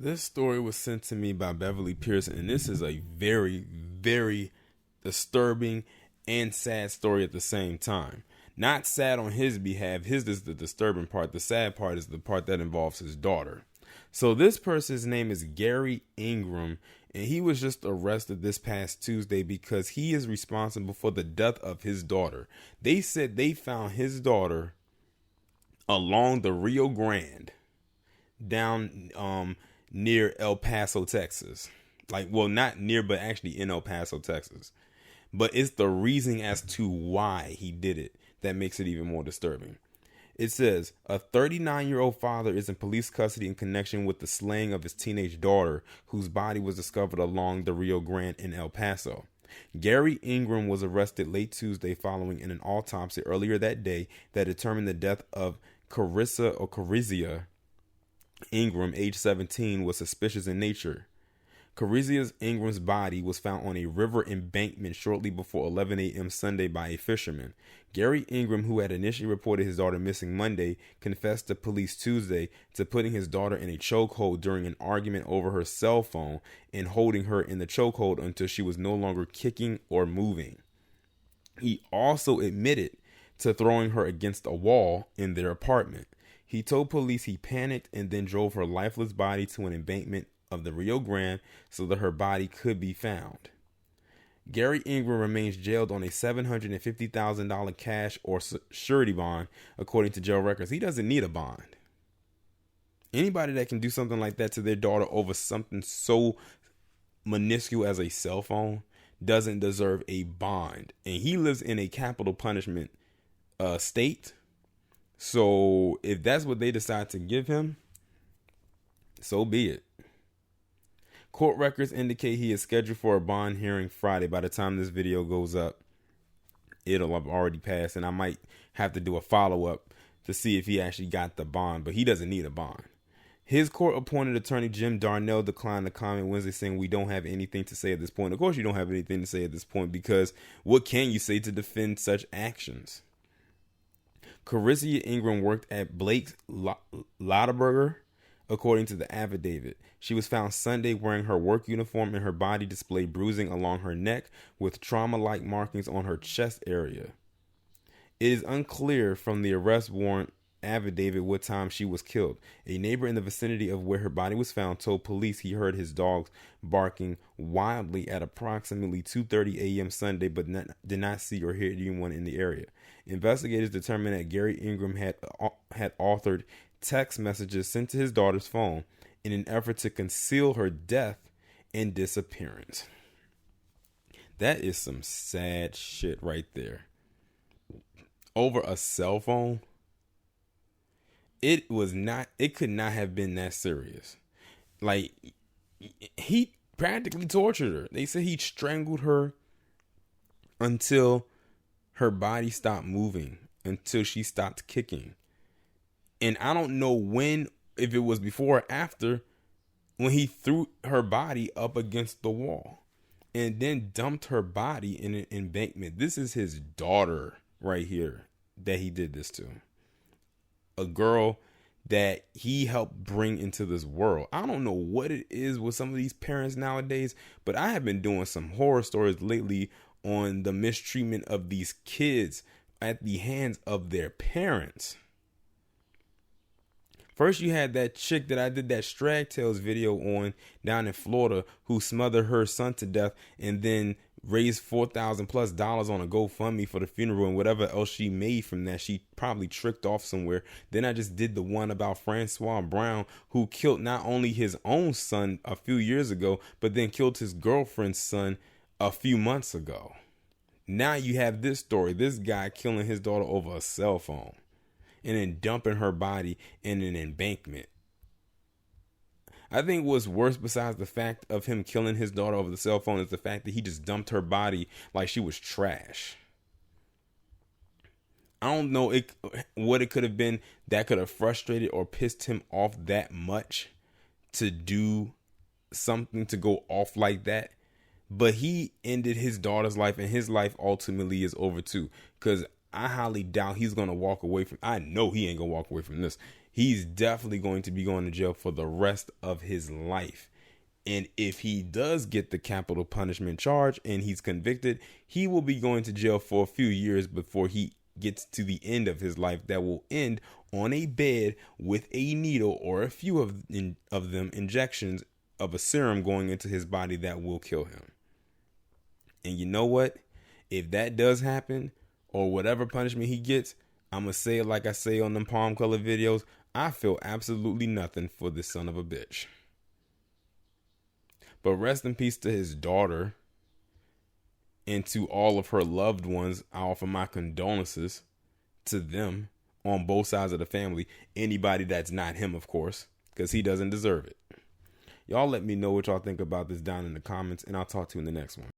This story was sent to me by Beverly Pearson, and this is a very, very disturbing and sad story at the same time. Not sad on his behalf. His is the disturbing part. The sad part is the part that involves his daughter. So this person's name is Gary Ingram, and he was just arrested this past Tuesday because he is responsible for the death of his daughter. They said they found his daughter along the Rio Grande down near El Paso, Texas. Not near, but actually in El Paso, Texas. But it's the reasoning as to why he did it that makes it even more disturbing. It says, a 39-year-old father is in police custody in connection with the slaying of his teenage daughter, whose body was discovered along the Rio Grande in El Paso. Gary Ingram was arrested late Tuesday following an autopsy earlier that day that determined the death of Carizia Ingram, age 17, was suspicious in nature. Carizia Ingram's body was found on a river embankment shortly before 11 a.m. Sunday by a fisherman. Gary Ingram, who had initially reported his daughter missing Monday, confessed to police Tuesday to putting his daughter in a chokehold during an argument over her cell phone and holding her in the chokehold until she was no longer kicking or moving. He also admitted to throwing her against a wall in their apartment. He told police he panicked and then drove her lifeless body to an embankment of the Rio Grande so that her body could be found. Gary Ingram remains jailed on a $750,000 cash or surety bond, according to jail records. He doesn't need a bond. Anybody that can do something like that to their daughter over something so minuscule as a cell phone doesn't deserve a bond. And he lives in a capital punishment state. So if that's what they decide to give him, so be it. Court records indicate he is scheduled for a bond hearing Friday. By the time this video goes up, it'll have already passed, and I might have to do a follow-up to see if he actually got the bond, but he doesn't need a bond. His court-appointed attorney, Jim Darnell, declined to comment Wednesday, saying, "We don't have anything to say at this point." Of course you don't have anything to say at this point, because what can you say to defend such actions? Carizia Ingram worked at Blake's Lotaburger, according to the affidavit. She was found Sunday wearing her work uniform, and her body displayed bruising along her neck with trauma-like markings on her chest area. It is unclear from the arrest warrant affidavit what time she was killed. A neighbor in the vicinity of where her body was found told police he heard his dogs barking wildly at approximately 2:30 a.m. Sunday, but did not see or hear anyone in the area. Investigators determined that Gary Ingram had authored text messages sent to his daughter's phone in an effort to conceal her death and disappearance. That is some sad shit right there. Over a cell phone? It could not have been that serious. Like, he practically tortured her. They said he strangled her until her body stopped moving, until she stopped kicking. And I don't know if it was before or after, when he threw her body up against the wall and then dumped her body in an embankment. This is his daughter right here that he did this to. A girl that he helped bring into this world. I don't know what it is with some of these parents nowadays, but I have been doing some horror stories lately on the mistreatment of these kids at the hands of their parents. First, you had that chick that I did that Strag Tales video on down in Florida who smothered her son to death and then raised $4,000+ on a GoFundMe for the funeral, and whatever else she made from that, she probably tricked off somewhere. Then I just did the one about Francois Brown, who killed not only his own son a few years ago, but then killed his girlfriend's son a few months ago. Now you have this story, this guy killing his daughter over a cell phone and then dumping her body in an embankment. I think what's worse, besides the fact of him killing his daughter over the cell phone, is the fact that he just dumped her body like she was trash. I don't know what it could have been that could have frustrated or pissed him off that much to do something to go off like that. But he ended his daughter's life, and his life ultimately is over too. Because I highly doubt he's going to walk away from, I know he ain't going to walk away from this. he's definitely going to be going to jail for the rest of his life. And if he does get the capital punishment charge and he's convicted, he will be going to jail for a few years before he gets to the end of his life, that will end on a bed with a needle or a few of them injections of a serum going into his body that will kill him. And you know what? If that does happen, or whatever punishment he gets, I'm going to say it like I say on them palm color videos. I feel absolutely nothing for this son of a bitch. But rest in peace to his daughter and to all of her loved ones. I offer my condolences to them on both sides of the family. Anybody that's not him, of course, because he doesn't deserve it. Y'all let me know what y'all think about this down in the comments, and I'll talk to you in the next one.